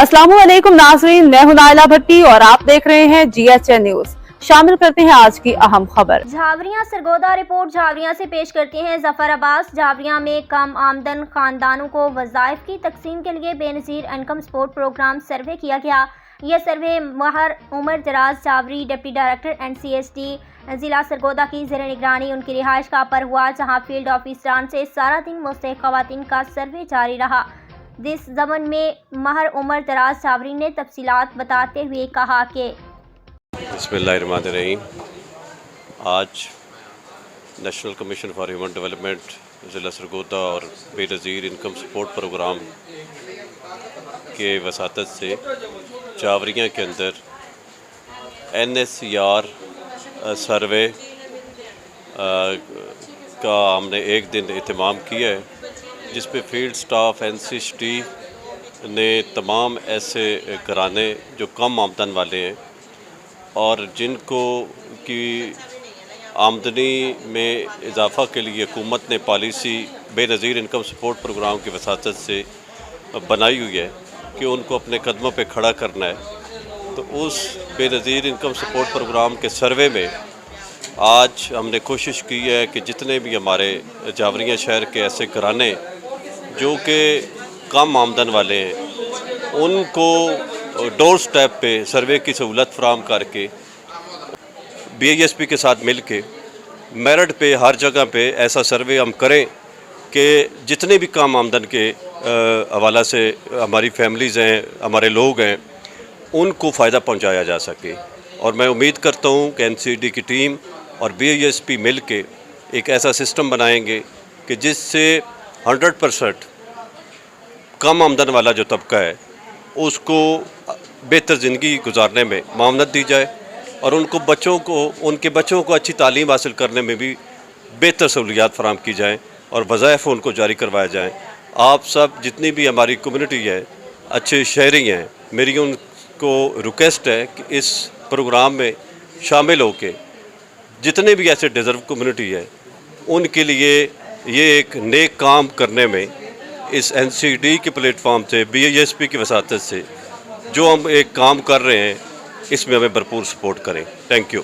अस्सलाम वालेकुम नाज़रीन, मैं हूं नाइला भट्टी और आप देख रहे हैं GHN न्यूज। शामिल करते हैं आज की अहम खबर। झावरियां सरगोदा रिपोर्ट झावरियां से पेश करते हैं जफर अब्बास। झावरियां में कम आमदन खानदानों को वज़ाइफ की तकसीम के लिए बेनज़ीर इनकम सपोर्ट प्रोग्राम सर्वे किया गया। यह सर्वे महर उमर दराज जावरी डिप्टी डायरेक्टर NCSD जिला सरगोदा की ज़ेर निगरानी उनकी रिहाइश गाह पर हुआ, जहां फील्ड ऑफिसरान से सारा दिन मुस्तहिक़ ख़वातीन का सर्वे जारी रहा। इस ज़मन में महर उमर दराज जावरी ने तफसीलात बताते हुए कहा कि बिस्मिल्लाहिर्रहमानिर्रहीम। आज national commission for human development ज़िला सरगोदा और बेनज़ीर इनकम सपोर्ट प्रोग्राम के वसातत से जावरियाँ के अंदर NSCR सर्वे का हमने एक दिन एहतमाम किया है, जिस पे फील्ड स्टाफ NCSD ने तमाम ऐसे घराने जो कम आमदन वाले हैं और जिनको की आमदनी में इजाफ़ा के लिए हुकूमत ने policy Benazir income support programme की वसातत से बनाई हुई है कि उनको अपने कदमों पे खड़ा करना है। तो उस बेनज़ीर इनकम सपोर्ट प्रोग्राम के सर्वे में आज हमने कोशिश की है कि जितने भी हमारे जावरियाँ शहर के ऐसे घराने जो कि कम आमदन वाले हैं, उनको डोर स्टेप पे सर्वे की सहूलत फराहम करके BISP के साथ मिल के मेरिट पे हर जगह पे ऐसा सर्वे हम करें कि जितने भी कम आमदन के हवाला से हमारी फैमिलीज़ हैं, हमारे लोग हैं, उनको फ़ायदा पहुंचाया जा सके। और मैं उम्मीद करता हूं कि NCSD की टीम और BISP मिल के एक ऐसा सिस्टम बनाएंगे कि जिससे 100% कम आमदन वाला जो तबका है उसको बेहतर ज़िंदगी गुजारने में मामनत दी जाए और उनके बच्चों को अच्छी तालीम हासिल करने में भी बेहतर सहूलियात फराहम की जाएँ और वज़ाइफ उनको जारी करवाया जाए। आप सब जितनी भी हमारी कम्युनिटी है, अच्छे शहरी हैं, मेरी उनको रिक्वेस्ट है कि इस प्रोग्राम में शामिल होकर जितने भी ऐसे डिज़र्व कम्युनिटी है उनके लिए ये एक नेक काम करने में इस NCSD के प्लेटफॉर्म से BISP की वसातत से जो हम एक काम कर रहे हैं इसमें हमें भरपूर सपोर्ट करें। Thank you.